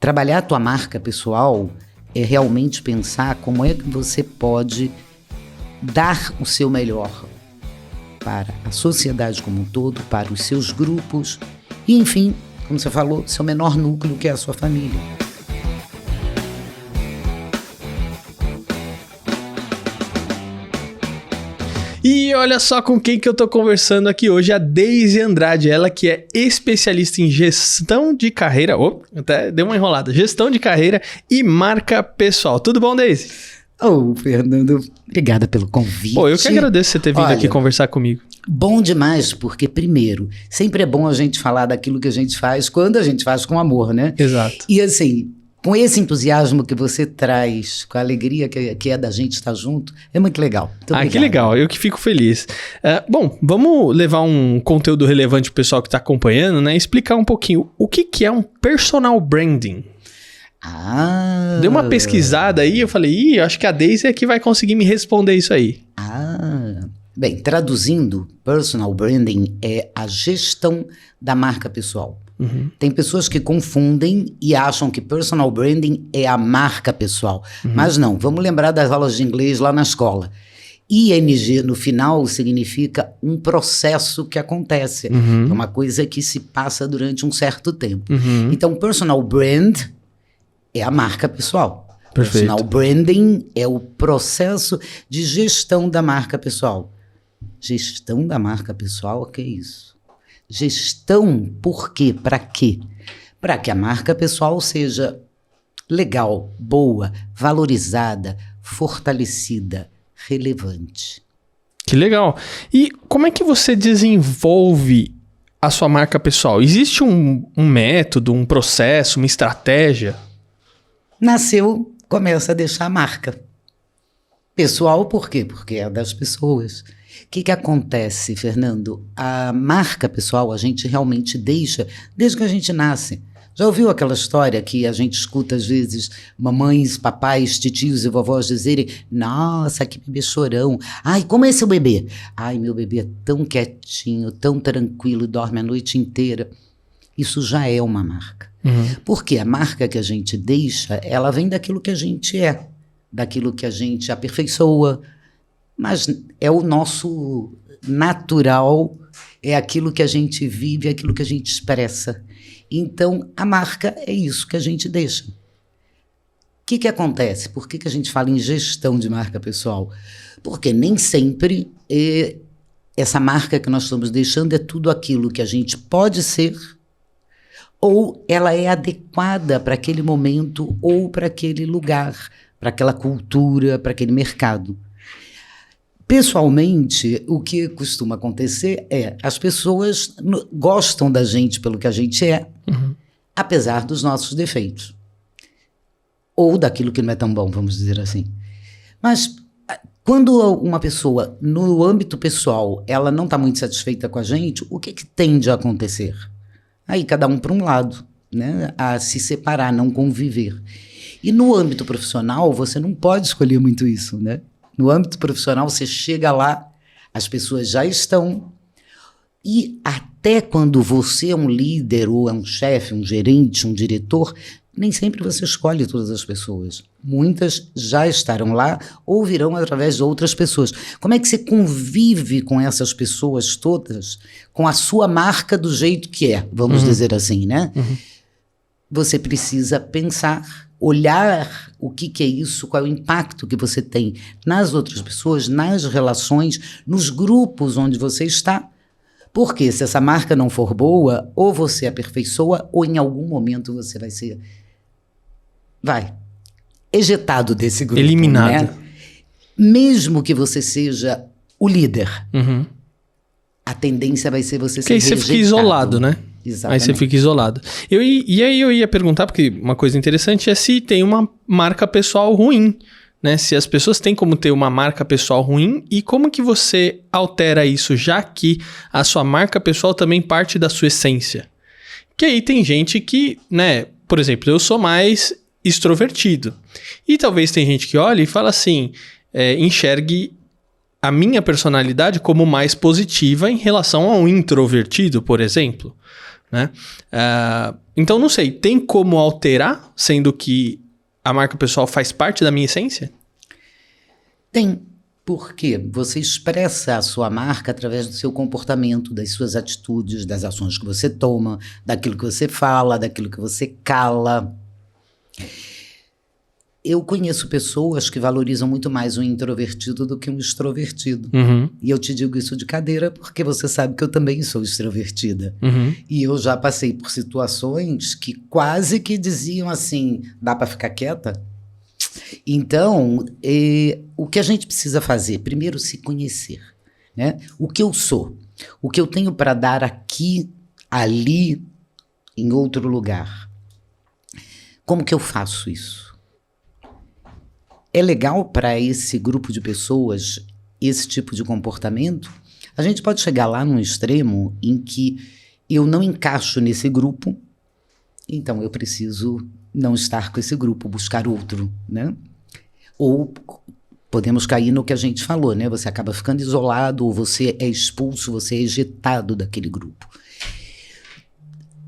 Trabalhar a tua marca pessoal é realmente pensar como é que você pode dar o seu melhor para a sociedade como um todo, para os seus grupos e, enfim, como você falou, seu menor núcleo, que é a sua família. E olha só com quem que eu tô conversando aqui hoje, a Deise Andrade, ela que é especialista em gestão de carreira, até deu uma enrolada, gestão de carreira e marca pessoal. Tudo bom, Deise? Fernando, obrigada pelo convite. Eu que agradeço você ter vindo aqui conversar comigo. Bom demais, porque primeiro, sempre é bom a gente falar daquilo que a gente faz quando a gente faz com amor, né? Exato. E assim, com esse entusiasmo que você traz, com a alegria que é da gente estar junto, é muito legal. Que legal, eu que fico feliz. Bom, vamos levar um conteúdo relevante pro pessoal que está acompanhando, né? Explicar um pouquinho o que é um personal branding. Dei uma pesquisada aí, eu falei, acho que a Deise é que vai conseguir me responder isso aí. Bem, traduzindo, personal branding é a gestão da marca pessoal. Uhum. Tem pessoas que confundem e acham que personal branding é a marca pessoal. Uhum. Mas não, vamos lembrar das aulas de inglês lá na escola. ING no final significa um processo que acontece. Uhum. É uma coisa que se passa durante um certo tempo. Uhum. Então, personal brand é a marca pessoal. Perfeito. Personal branding é o processo de gestão da marca pessoal. Gestão da marca pessoal, o que é isso? Gestão, por quê? Para quê? Para que a marca pessoal seja legal, boa, valorizada, fortalecida, relevante. Que legal. E como é que você desenvolve a sua marca pessoal? Existe um método, um processo, uma estratégia? Nasceu, começa a deixar a marca. Pessoal, por quê? Porque é das pessoas. O que acontece, Fernando? A marca pessoal a gente realmente deixa desde que a gente nasce. Já ouviu aquela história que a gente escuta às vezes mamães, papais, titios e vovós dizerem: nossa, que bebê chorão. Ai, como é seu bebê? Ai, meu bebê é tão quietinho, tão tranquilo, dorme a noite inteira. Isso já é uma marca. Uhum. Porque a marca que a gente deixa, ela vem daquilo que a gente é, daquilo que a gente aperfeiçoa, mas é o nosso natural, é aquilo que a gente vive, é aquilo que a gente expressa. Então, a marca é isso que a gente deixa. O que acontece? Por que a gente fala em gestão de marca pessoal? Porque nem sempre essa marca que nós estamos deixando é tudo aquilo que a gente pode ser, ou ela é adequada para aquele momento ou para aquele lugar, para aquela cultura, para aquele mercado. Pessoalmente, o que costuma acontecer é as pessoas gostam da gente pelo que a gente é, apesar dos nossos defeitos. Ou daquilo que não é tão bom, vamos dizer assim. Mas quando uma pessoa, no âmbito pessoal, ela não está muito satisfeita com a gente, o que tende a acontecer? Aí cada um para um lado, né? A se separar, não conviver. E no âmbito profissional, você não pode escolher muito isso, né? No âmbito profissional, você chega lá, as pessoas já estão, e até quando você é um líder, ou é um chefe, um gerente, um diretor, nem sempre você escolhe todas as pessoas. Muitas já estarão lá ou virão através de outras pessoas. Como é que você convive com essas pessoas todas, com a sua marca do jeito que é, vamos dizer assim, né? Você precisa pensar, olhar o que é isso, qual é o impacto que você tem nas outras pessoas, nas relações, nos grupos onde você está. Porque se essa marca não for boa, ou você aperfeiçoa, ou em algum momento você vai ser ejetado desse grupo. Eliminado. Né? Mesmo que você seja o líder, a tendência vai ser você ser rejeitado. Porque aí você fica isolado, né? Exatamente. Aí você fica isolado. E aí eu ia perguntar, porque uma coisa interessante é se tem uma marca pessoal ruim, né? Se as pessoas têm como ter uma marca pessoal ruim e como que você altera isso, já que a sua marca pessoal também parte da sua essência. Que aí tem gente que, né? Por exemplo, eu sou mais extrovertido. E talvez tem gente que olha e fala assim, enxergue a minha personalidade como mais positiva em relação a um introvertido, por exemplo. né? Então, não sei, tem como alterar, sendo que a marca pessoal faz parte da minha essência? Tem. Porque você expressa a sua marca através do seu comportamento, das suas atitudes, das ações que você toma, daquilo que você fala, daquilo que você cala. Eu conheço pessoas que valorizam muito mais um introvertido do que um extrovertido. Uhum. E eu te digo isso de cadeira porque você sabe que eu também sou extrovertida. Uhum. E eu já passei por situações que quase que diziam assim, dá para ficar quieta? Então, o que a gente precisa fazer? Primeiro, se conhecer, né? O que eu sou, o que eu tenho para dar aqui, ali, em outro lugar. Como que eu faço isso? É legal para esse grupo de pessoas, esse tipo de comportamento? A gente pode chegar lá num extremo em que eu não encaixo nesse grupo, então eu preciso não estar com esse grupo, buscar outro, né? Ou podemos cair no que a gente falou, né? Você acaba ficando isolado, ou você é expulso, você é ejetado daquele grupo.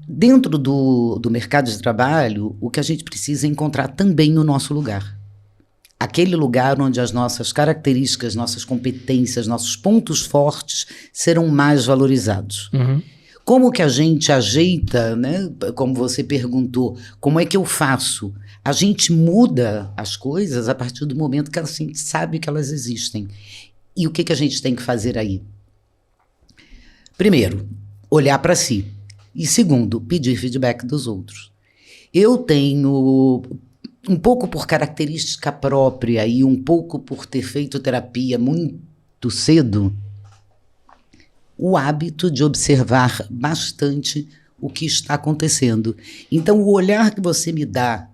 Dentro do mercado de trabalho, o que a gente precisa é encontrar também o nosso lugar. Aquele lugar onde as nossas características, nossas competências, nossos pontos fortes serão mais valorizados. Uhum. Como que a gente ajeita, né? Como você perguntou, como é que eu faço? A gente muda as coisas a partir do momento que a gente sabe que elas existem. E o que a gente tem que fazer aí? Primeiro, olhar para si. E segundo, pedir feedback dos outros. Eu tenho, um pouco por característica própria e um pouco por ter feito terapia muito cedo, o hábito de observar bastante o que está acontecendo. Então, o olhar que você me dá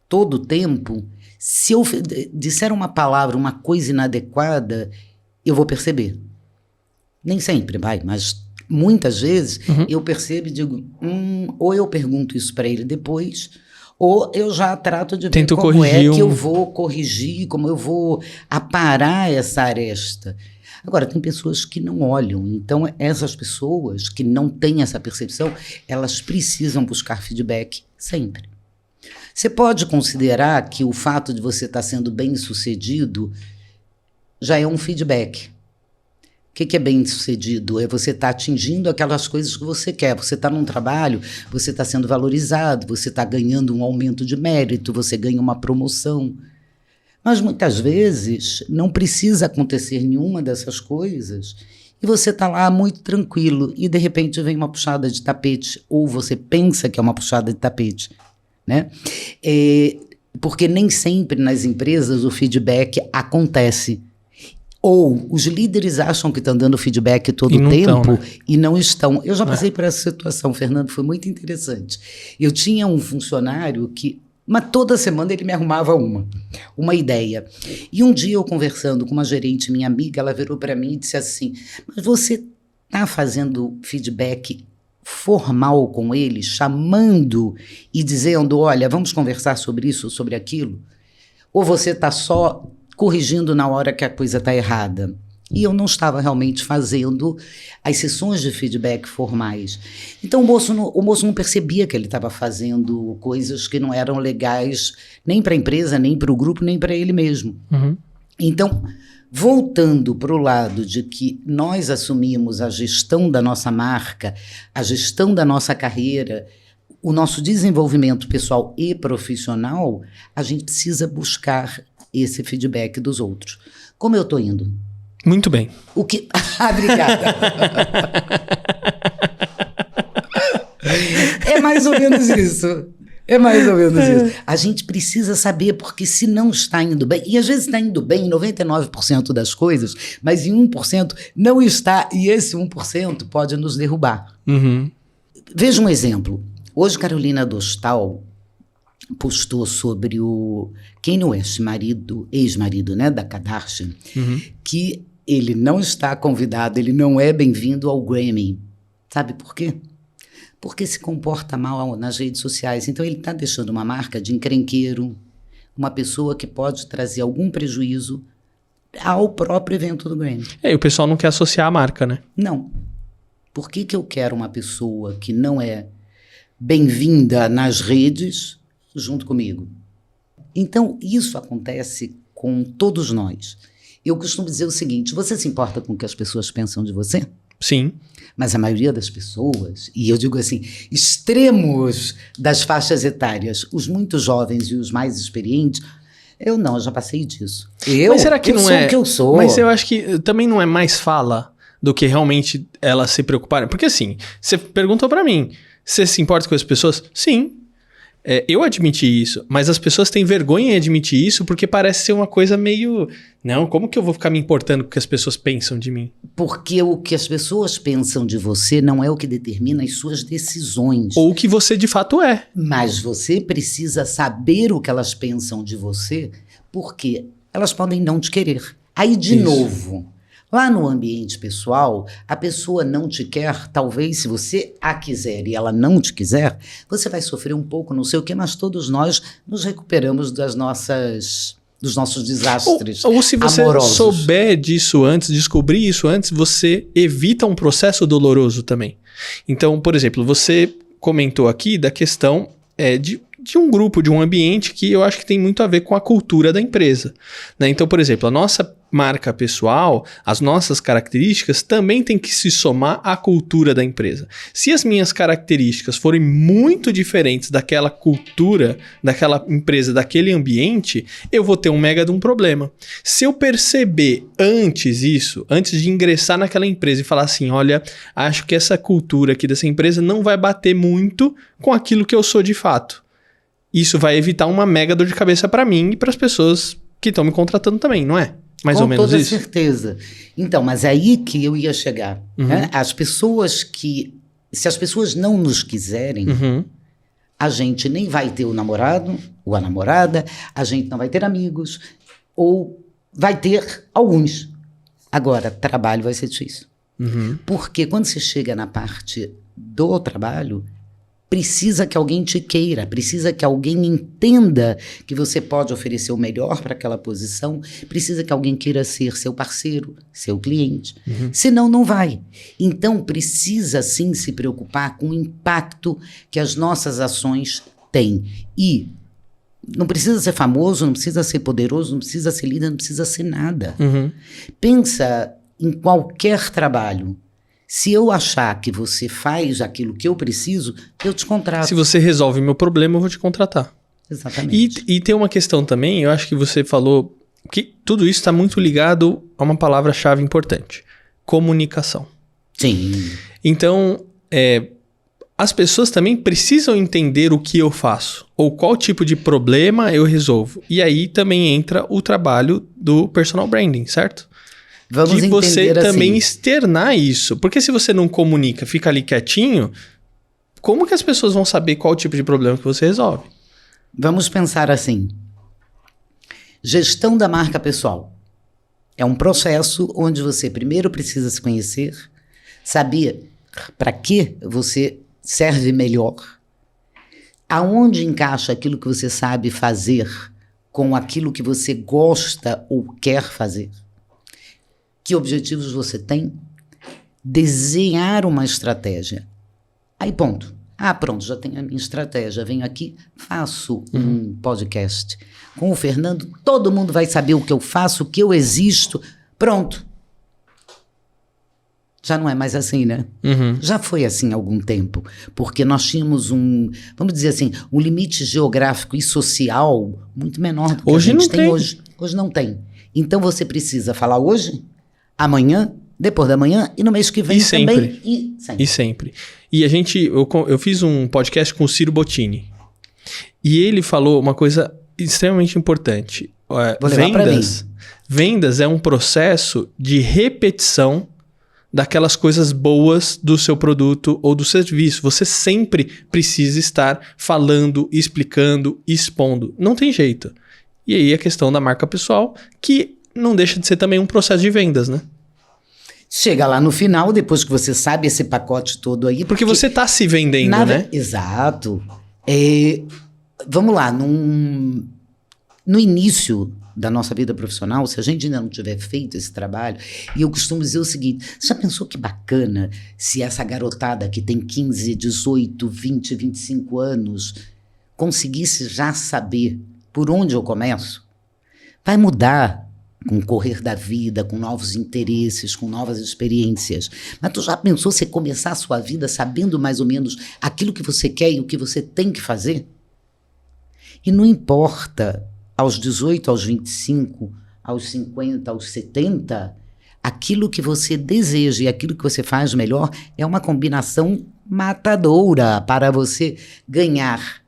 todo o tempo, se eu disser uma palavra, uma coisa inadequada, eu vou perceber. Nem sempre, mas muitas vezes eu percebo e digo, ou eu pergunto isso para ele depois, ou eu já trato de ver como é que eu vou corrigir, como eu vou aparar essa aresta. Agora, tem pessoas que não olham, então essas pessoas que não têm essa percepção, elas precisam buscar feedback sempre. Você pode considerar que o fato de você estar sendo bem-sucedido já é um feedback. O que é bem-sucedido? É você estar atingindo aquelas coisas que você quer. Você está num trabalho, você está sendo valorizado, você está ganhando um aumento de mérito, você ganha uma promoção. Mas muitas vezes não precisa acontecer nenhuma dessas coisas e você está lá muito tranquilo e de repente vem uma puxada de tapete ou você pensa que é uma puxada de tapete, né? Porque nem sempre nas empresas o feedback acontece. Ou os líderes acham que estão dando feedback todo o tempo, né? E não estão. Eu já passei por essa situação, Fernando, foi muito interessante. Eu tinha um funcionário que... Mas toda semana ele me arrumava uma ideia. E um dia eu conversando com uma gerente, minha amiga, ela virou para mim e disse assim, mas você está fazendo feedback formal com ele, chamando e dizendo, olha, vamos conversar sobre isso, sobre aquilo? Ou você está só corrigindo na hora que a coisa está errada? E eu não estava realmente fazendo as sessões de feedback formais. Então o moço não percebia que ele estava fazendo coisas que não eram legais nem para a empresa, nem para o grupo, nem para ele mesmo. Uhum. Então, voltando para o lado de que nós assumimos a gestão da nossa marca, a gestão da nossa carreira, o nosso desenvolvimento pessoal e profissional, a gente precisa buscar esse feedback dos outros. Como eu estou indo? Muito bem. O que... Obrigada. É mais ou menos isso. É mais ou menos isso. A gente precisa saber, porque se não está indo bem, e às vezes está indo bem em 99% das coisas, mas em 1% não está, e esse 1% pode nos derrubar. Uhum. Veja um exemplo. Hoje, Carolina Dostal postou sobre o Kanye West, ex-marido, né, da Kardashian, que ele não está convidado, ele não é bem-vindo ao Grammy. Sabe por quê? Porque se comporta mal nas redes sociais. Então ele está deixando uma marca de encrenqueiro, uma pessoa que pode trazer algum prejuízo ao próprio evento do Grammy. E o pessoal não quer associar a marca, né? Não. Por que eu quero uma pessoa que não é bem-vinda nas redes junto comigo. Então, isso acontece com todos nós. Eu costumo dizer o seguinte: você se importa com o que as pessoas pensam de você? Sim. Mas a maioria das pessoas, e eu digo assim, extremos das faixas etárias, os muito jovens e os mais experientes, eu já passei disso. Mas será que eu não sou é? O que eu sou. Mas eu acho que também não é mais fala do que realmente elas se preocuparem. Porque assim, você perguntou pra mim, você se importa com as pessoas? Sim. Eu admiti isso, mas as pessoas têm vergonha em admitir isso porque parece ser uma coisa meio... Não, como que eu vou ficar me importando com o que as pessoas pensam de mim? Porque o que as pessoas pensam de você não é o que determina as suas decisões. Ou o que você de fato é. Mas você precisa saber o que elas pensam de você, porque elas podem não te querer. Aí, de novo, lá no ambiente pessoal, a pessoa não te quer, talvez se você a quiser e ela não te quiser, você vai sofrer um pouco, não sei o quê, mas todos nós nos recuperamos dos nossos desastres ou se você amorosos. souber disso antes, descobrir isso antes, você evita um processo doloroso também. Então, por exemplo, você comentou aqui da questão de um grupo, de um ambiente que eu acho que tem muito a ver com a cultura da empresa, né? Então, por exemplo, a nossa marca pessoal, as nossas características também tem que se somar à cultura da empresa. Se as minhas características forem muito diferentes daquela cultura, daquela empresa, daquele ambiente, eu vou ter um mega de um problema. Se eu perceber antes de ingressar naquela empresa e falar assim, olha, acho que essa cultura aqui dessa empresa não vai bater muito com aquilo que eu sou de fato. Isso vai evitar uma mega dor de cabeça para mim e para as pessoas que estão me contratando também, não é? Mais ou menos isso? Com toda certeza. Então, mas aí que eu ia chegar. Né? As pessoas se as pessoas não nos quiserem, a gente nem vai ter o namorado ou a namorada, a gente não vai ter amigos, ou vai ter alguns. Agora, trabalho vai ser difícil. Porque quando você chega na parte do trabalho, precisa que alguém te queira, precisa que alguém entenda que você pode oferecer o melhor para aquela posição, precisa que alguém queira ser seu parceiro, seu cliente. Senão, não vai. Então, precisa sim se preocupar com o impacto que as nossas ações têm. E não precisa ser famoso, não precisa ser poderoso, não precisa ser líder, não precisa ser nada. Pensa em qualquer trabalho. Se eu achar que você faz aquilo que eu preciso, eu te contrato. Se você resolve meu problema, eu vou te contratar. Exatamente. E tem uma questão também, eu acho que você falou que tudo isso está muito ligado a uma palavra-chave importante. Comunicação. Sim. Então, as pessoas também precisam entender o que eu faço, ou qual tipo de problema eu resolvo. E aí também entra o trabalho do personal branding, certo? Vamos de você também assim. externar isso. Porque se você não comunica, fica ali quietinho, como que as pessoas vão saber qual tipo de problema que você resolve? Vamos pensar assim. Gestão da marca pessoal. É um processo onde você primeiro precisa se conhecer, saber para que você serve melhor, aonde encaixa aquilo que você sabe fazer com aquilo que você gosta ou quer fazer. Que objetivos você tem? Desenhar uma estratégia. Aí, ponto. Pronto, já tenho a minha estratégia. Venho aqui, faço um podcast. Com o Fernando, todo mundo vai saber o que eu faço, o que eu existo. Pronto. Já não é mais assim, né? Já foi assim há algum tempo. Porque nós tínhamos vamos dizer assim, um limite geográfico e social muito menor do que hoje a gente não tem hoje. Hoje não tem. Então você precisa falar hoje, amanhã, depois da manhã e no mês que vem e também. Sempre. E sempre. E eu fiz um podcast com o Ciro Bottini. E ele falou uma coisa extremamente importante. Vou levar pra mim. Vendas é um processo de repetição daquelas coisas boas do seu produto ou do serviço. Você sempre precisa estar falando, explicando, expondo. Não tem jeito. E aí a questão da marca pessoal, que não deixa de ser também um processo de vendas, né? Chega lá no final, depois que você sabe esse pacote todo aí... Porque você está se vendendo, né? Exato. Vamos lá, no início da nossa vida profissional, se a gente ainda não tiver feito esse trabalho, e eu costumo dizer o seguinte, você já pensou que bacana se essa garotada que tem 15, 18, 20, 25 anos conseguisse já saber por onde eu começo? Vai mudar com o correr da vida, com novos interesses, com novas experiências. Mas tu já pensou você começar a sua vida sabendo mais ou menos aquilo que você quer e o que você tem que fazer? E não importa, aos 18, aos 25, aos 50, aos 70, aquilo que você deseja e aquilo que você faz melhor é uma combinação matadora para você ganhar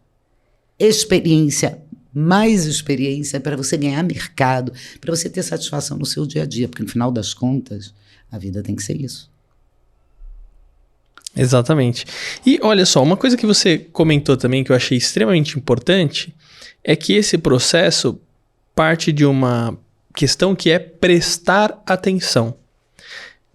experiência, mais experiência, para você ganhar mercado, para você ter satisfação no seu dia a dia, porque no final das contas, a vida tem que ser isso. Exatamente. E olha só, uma coisa que você comentou também que eu achei extremamente importante é que esse processo parte de uma questão que é prestar atenção.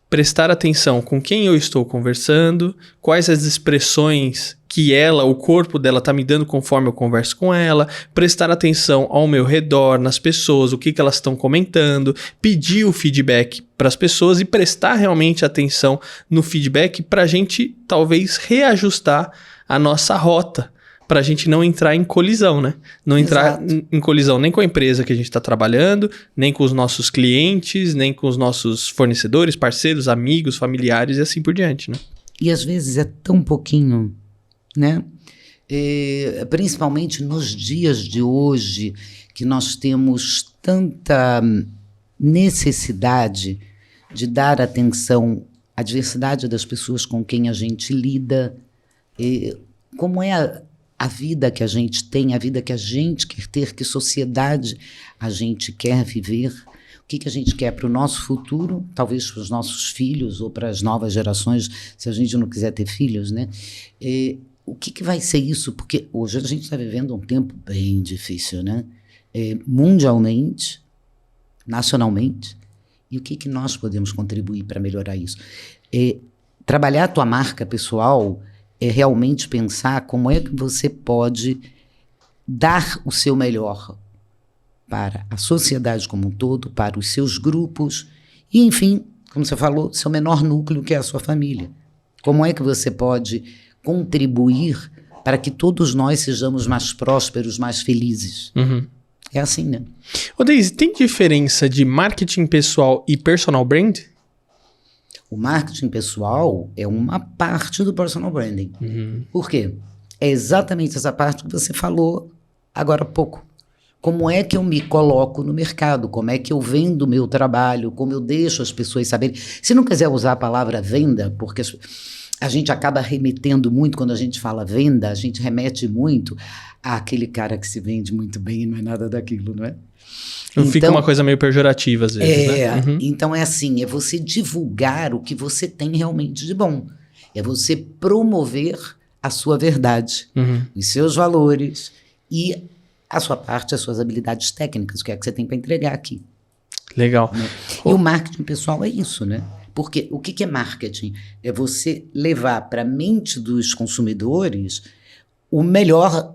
Prestar atenção com quem eu estou conversando, quais as expressões que o corpo dela está me dando conforme eu converso com ela, prestar atenção ao meu redor, nas pessoas, o que elas estão comentando, pedir o feedback para as pessoas e prestar realmente atenção no feedback para a gente talvez reajustar a nossa rota, para a gente não entrar em colisão, né? Não entrar em colisão nem com a empresa que a gente está trabalhando, nem com os nossos clientes, nem com os nossos fornecedores, parceiros, amigos, familiares e assim por diante, né? E às vezes é tão pouquinho, né? Principalmente nos dias de hoje, que nós temos tanta necessidade de dar atenção à diversidade das pessoas com quem a gente lida, como é a vida que a gente tem, a vida que a gente quer ter, que sociedade a gente quer viver, o que a gente quer para o nosso futuro, talvez para os nossos filhos ou para as novas gerações, se a gente não quiser ter filhos, né? O que vai ser isso? Porque hoje a gente está vivendo um tempo bem difícil, né? Mundialmente, nacionalmente, e o que nós podemos contribuir para melhorar isso? Trabalhar a tua marca pessoal é realmente pensar como é que você pode dar o seu melhor para a sociedade como um todo, para os seus grupos e, enfim, como você falou, seu menor núcleo, que é a sua família. Como é que você pode contribuir para que todos nós sejamos mais prósperos, mais felizes? Uhum. É assim, né? Ô, Daisy, tem diferença de marketing pessoal e personal brand? O marketing pessoal é uma parte do personal branding. Uhum. Por quê? É exatamente essa parte que você falou agora há pouco. Como é que eu me coloco no mercado? Como é que eu vendo o meu trabalho? Como eu deixo as pessoas saberem? Se não quiser usar a palavra venda, porque a gente acaba remetendo muito, quando a gente fala venda, a gente remete muito àquele cara que se vende muito bem e não é nada daquilo, não é? Então, fica uma coisa meio pejorativa às vezes, né? Uhum. Então é assim, é você divulgar o que você tem realmente de bom. É você promover a sua verdade, os seus valores e a sua parte, as suas habilidades técnicas, o que é que você tem para entregar aqui. Legal. Né? E o marketing pessoal é isso, né? Porque o que é marketing? É você levar para a mente dos consumidores o melhor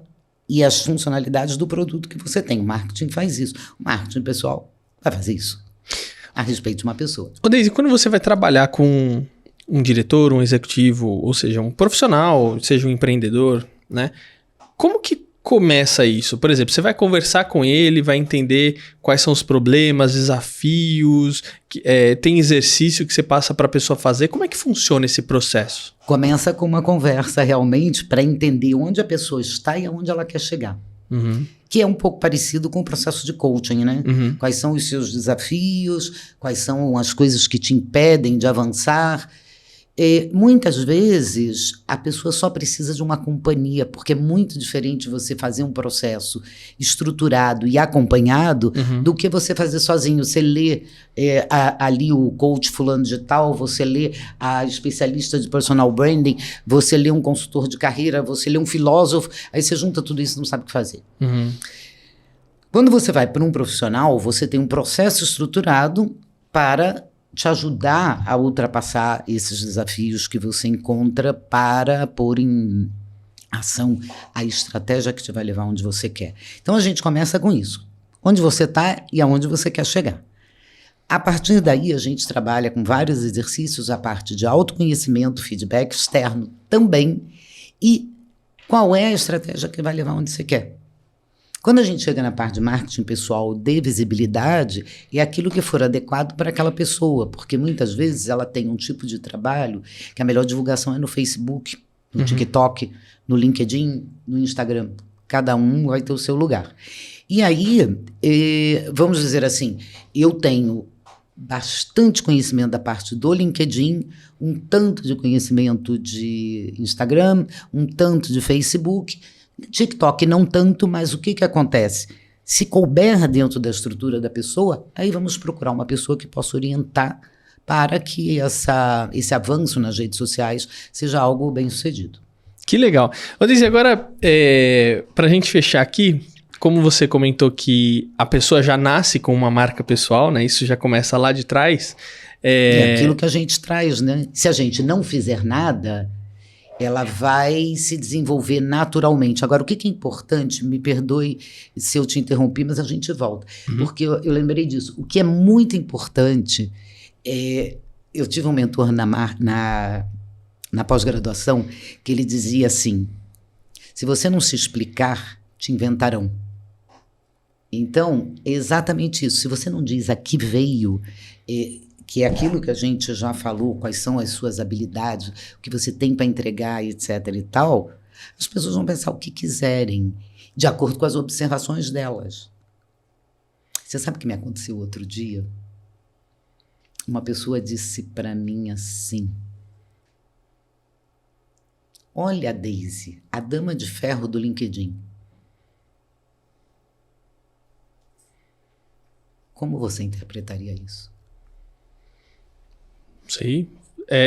e as funcionalidades do produto que você tem. O marketing faz isso. O marketing pessoal vai fazer isso a respeito de uma pessoa. Ô, Daisy, quando você vai trabalhar com um diretor, um executivo, ou seja, um profissional, seja um empreendedor, né? Como que começa isso? Por exemplo, você vai conversar com ele, vai entender quais são os problemas, desafios, tem exercício que você passa para a pessoa fazer. Como é que funciona esse processo? Começa com uma conversa realmente para entender onde a pessoa está e aonde ela quer chegar. Uhum. Que é um pouco parecido com o processo de coaching, né? Uhum. Quais são os seus desafios, quais são as coisas que te impedem de avançar. Muitas vezes a pessoa só precisa de uma companhia, porque é muito diferente você fazer um processo estruturado e acompanhado do que você fazer sozinho. Você lê ali o coach fulano de tal, você lê a especialista de personal branding, você lê um consultor de carreira, você lê um filósofo, aí você junta tudo isso e não sabe o que fazer. Uhum. Quando você vai para um profissional, você tem um processo estruturado para te ajudar a ultrapassar esses desafios que você encontra para pôr em ação a estratégia que te vai levar onde você quer. Então, a gente começa com isso. onde você está e aonde você quer chegar. A partir daí, a gente trabalha com vários exercícios, a parte de autoconhecimento, feedback externo também, e qual é a estratégia que vai levar onde você quer. Quando a gente chega na parte de marketing pessoal de visibilidade, é aquilo que for adequado para aquela pessoa, porque muitas vezes ela tem um tipo de trabalho que a melhor divulgação é no Facebook, no TikTok, no LinkedIn, no Instagram. Cada um vai ter o seu lugar. E aí, vamos dizer assim, eu tenho bastante conhecimento da parte do LinkedIn, um tanto de conhecimento de Instagram, um tanto de Facebook, TikTok não tanto, mas o que acontece? Se couber dentro da estrutura da pessoa, aí vamos procurar uma pessoa que possa orientar para que esse avanço nas redes sociais seja algo bem sucedido. Que legal. Odísia, agora, para a gente fechar aqui, como você comentou que a pessoa já nasce com uma marca pessoal, né? Isso já começa lá de trás. É aquilo que a gente traz, né? Se a gente não fizer nada, ela vai se desenvolver naturalmente. Agora, o que é importante, me perdoe se eu te interrompi, mas a gente volta. Porque eu lembrei disso. O que é muito importante, eu tive um mentor na pós-graduação que ele dizia assim, se você não se explicar, te inventarão. Então, é exatamente isso. Se você não diz a que veio, que é aquilo que a gente já falou, quais são as suas habilidades, o que você tem para entregar, etc. e tal, as pessoas vão pensar o que quiserem, de acordo com as observações delas. Você sabe o que me aconteceu outro dia? Uma pessoa disse para mim assim, olha, Daisy, a dama de ferro do LinkedIn. Como você interpretaria isso? Sei.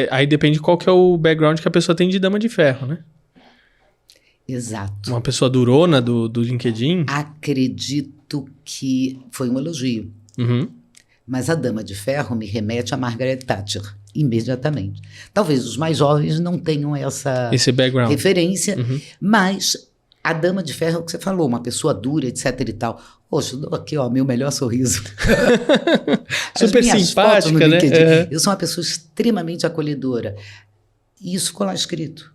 Aí depende qual que é o background que a pessoa tem de dama de ferro, né? Exato. Uma pessoa durona do LinkedIn? Acredito que foi um elogio. Mas a dama de ferro me remete a Margaret Thatcher, imediatamente. Talvez os mais jovens não tenham esse background. Referência, mas a dama de ferro é o que você falou, uma pessoa dura, etc e tal. Poxa, eu dou aqui, ó, meu melhor sorriso. Super simpática, né? Eu sou uma pessoa extremamente acolhedora. E isso ficou lá escrito.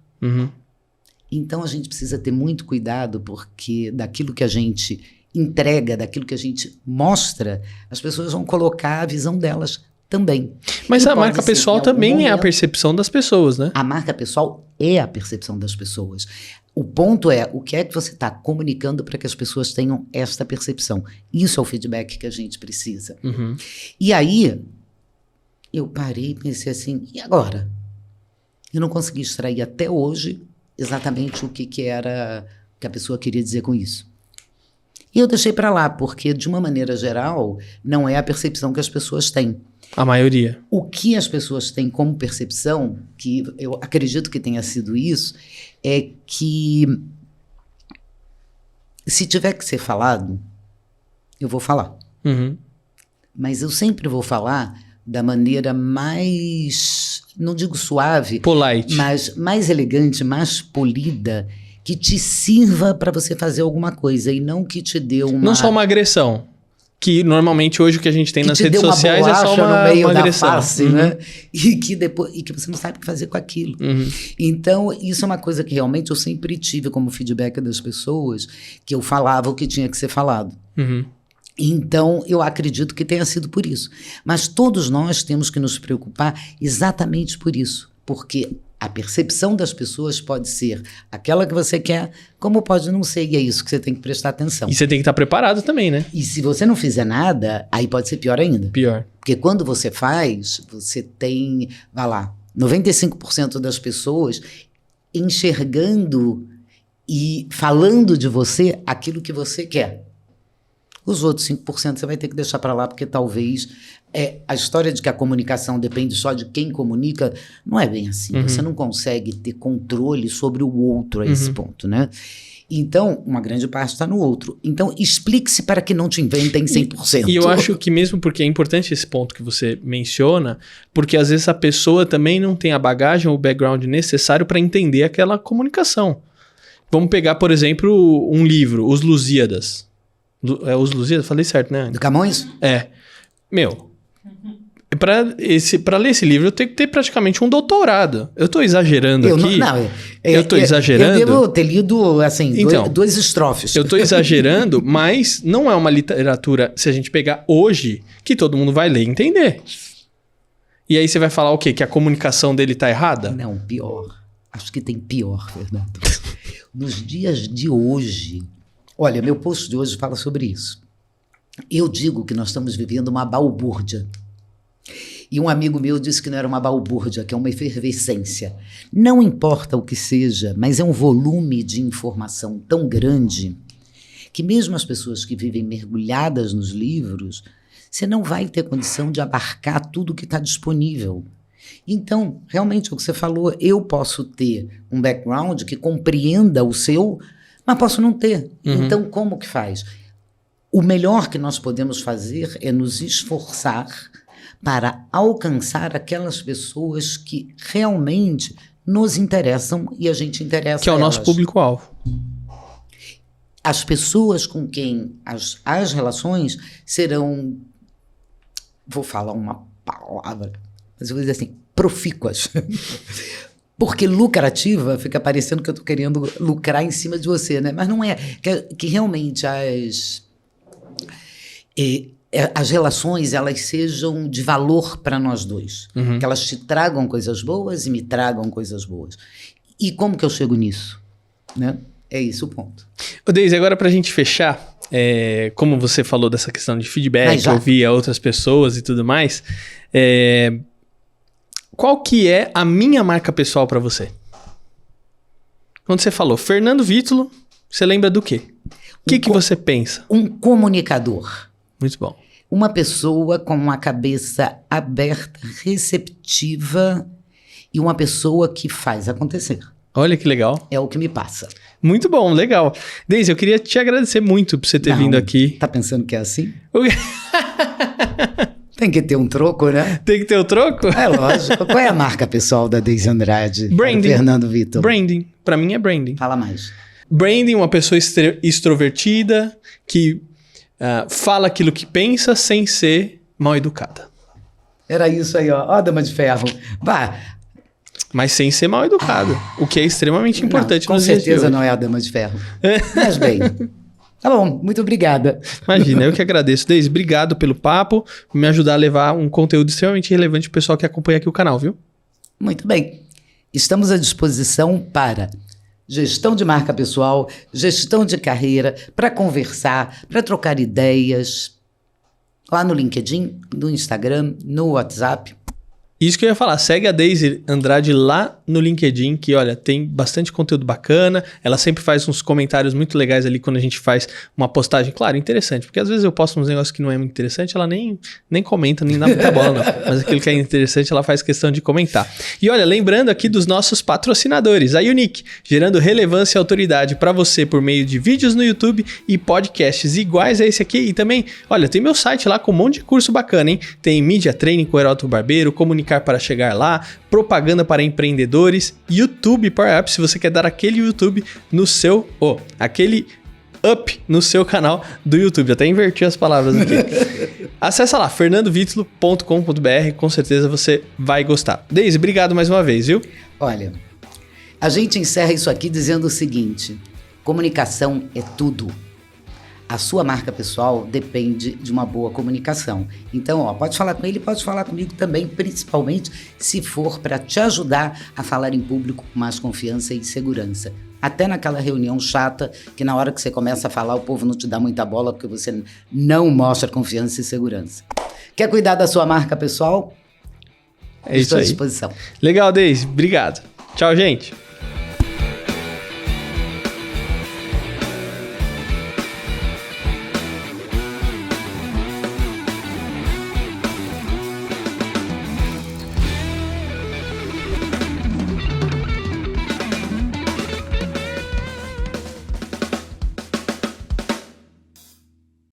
Então, a gente precisa ter muito cuidado, porque daquilo que a gente entrega, daquilo que a gente mostra, as pessoas vão colocar a visão delas também. Mas a marca pessoal também é a percepção das pessoas, né? A marca pessoal é a percepção das pessoas. O ponto é, o que é que você está comunicando para que as pessoas tenham esta percepção? Isso é o feedback que a gente precisa. E aí, eu parei e pensei assim, e agora? Eu não consegui extrair até hoje exatamente o que era que a pessoa queria dizer com isso. E eu deixei para lá, porque, de uma maneira geral, não é a percepção que as pessoas têm. A maioria. O que as pessoas têm como percepção, que eu acredito que tenha sido isso, é que se tiver que ser falado, eu vou falar. Mas eu sempre vou falar da maneira mais, não digo suave, polite, mas mais elegante, mais polida, que te sirva para você fazer alguma coisa e não que te dê uma... Não só uma agressão. Que normalmente hoje o que a gente tem nas redes sociais é só uma no meio uma da agressão. Face, né? E que você não sabe o que fazer com aquilo. Então, isso é uma coisa que realmente eu sempre tive como feedback das pessoas, que eu falava o que tinha que ser falado. Então, eu acredito que tenha sido por isso. Mas todos nós temos que nos preocupar exatamente por isso, porque a percepção das pessoas pode ser aquela que você quer, como pode não ser, e é isso que você tem que prestar atenção. E você tem que estar preparado também, né? E se você não fizer nada, aí pode ser pior ainda. Pior. Porque quando você faz, você tem, vai lá, 95% das pessoas enxergando e falando de você aquilo que você quer. Os outros 5% você vai ter que deixar para lá, porque talvez a história de que a comunicação depende só de quem comunica, não é bem assim. Você não consegue ter controle sobre o outro a esse ponto, né? Então, uma grande parte está no outro. Então, explique-se para que não te inventem 100%. E eu acho que mesmo porque é importante esse ponto que você menciona, porque às vezes a pessoa também não tem a bagagem ou o background necessário para entender aquela comunicação. Vamos pegar, por exemplo, um livro, Os Lusíadas. É Os Lusíadas? Falei certo, né? Do Camões? É. Meu, pra ler esse livro eu tenho que ter praticamente um doutorado. Eu tô exagerando aqui. Eu tô exagerando. Eu devo ter lido, assim, então, duas estrofes. Eu tô exagerando, mas não é uma literatura, se a gente pegar hoje, que todo mundo vai ler e entender. E aí você vai falar o quê? Que a comunicação dele tá errada? Não, pior. Acho que tem pior, Fernando. Nos dias de hoje... Olha, meu post de hoje fala sobre isso. Eu digo que nós estamos vivendo uma balbúrdia. E um amigo meu disse que não era uma balbúrdia, que é uma efervescência. Não importa o que seja, mas é um volume de informação tão grande que mesmo as pessoas que vivem mergulhadas nos livros, você não vai ter condição de abarcar tudo que está disponível. Então, realmente, o que você falou, eu posso ter um background que compreenda o seu, mas posso não ter. Então, como que faz? O melhor que nós podemos fazer é nos esforçar para alcançar aquelas pessoas que realmente nos interessam e a gente interessa a elas. Que é o nosso público-alvo. As pessoas com quem as relações serão, vou falar uma palavra, mas eu vou dizer assim, profícuas. Porque lucrativa fica parecendo que eu estou querendo lucrar em cima de você, né? Mas não é. Que realmente as relações elas sejam de valor para nós dois. Que elas te tragam coisas boas e me tragam coisas boas. E como que eu chego nisso? Né? É isso o ponto. Ô Deise, agora pra gente fechar, como você falou dessa questão de feedback, ouvir a outras pessoas e tudo mais, qual que é a minha marca pessoal pra você? Quando você falou Fernando Vítulo, você lembra do quê? O que você pensa? Um comunicador. Muito bom. Uma pessoa com uma cabeça aberta, receptiva e uma pessoa que faz acontecer. Olha que legal. É o que me passa. Muito bom, legal. Deise, eu queria te agradecer muito por você ter vindo aqui. Tá pensando que é assim? Tem que ter um troco, né? Tem que ter um troco? É lógico. Qual é a marca pessoal da Deise Andrade? Branding. Fernando Vítulo. Branding. Pra mim é branding. Fala mais. Branding, uma pessoa extrovertida que fala aquilo que pensa sem ser mal educada. Era isso aí, ó. Ó, Dama de Ferro. Vá. Mas sem ser mal educado. O que é extremamente importante com nos dias de certeza hoje. não é a Dama de Ferro. Mas bem. Tá bom, muito obrigada. Imagina, eu que agradeço. Deise, obrigado pelo papo, me ajudar a levar um conteúdo extremamente relevante pro pessoal que acompanha aqui o canal, viu? Muito bem. Estamos à disposição para gestão de marca pessoal, gestão de carreira, para conversar, para trocar ideias, lá no LinkedIn, no Instagram, no WhatsApp. Isso que eu ia falar, segue a Deise Andrade lá no LinkedIn, que olha, tem bastante conteúdo bacana, ela sempre faz uns comentários muito legais ali quando a gente faz uma postagem, claro, interessante, porque às vezes eu posto uns negócios que não é muito interessante, ela nem comenta, nem dá muita bola não, mas aquilo que é interessante ela faz questão de comentar. E olha, lembrando aqui dos nossos patrocinadores, a Unique, gerando relevância e autoridade para você por meio de vídeos no YouTube e podcasts iguais a esse aqui, e também, olha, tem meu site lá com um monte de curso bacana, hein? Tem Media Training com o Heródoto Barbeiro, Comunicar para chegar lá, propaganda para empreendedores, YouTube Power Up, se você quer dar aquele YouTube no seu, aquele up no seu canal do YouTube. Até inverti as palavras aqui. Acessa lá, fernandovitulo.com.br, com certeza você vai gostar. Deise, obrigado mais uma vez, viu? Olha, a gente encerra isso aqui dizendo o seguinte: comunicação é tudo. A sua marca pessoal depende de uma boa comunicação. Então, pode falar com ele, pode falar comigo também, principalmente se for para te ajudar a falar em público com mais confiança e segurança. Até naquela reunião chata, que na hora que você começa a falar, o povo não te dá muita bola porque você não mostra confiança e segurança. Quer cuidar da sua marca pessoal? É isso aí. Estou à disposição. Legal, Deise. Obrigado. Tchau, gente.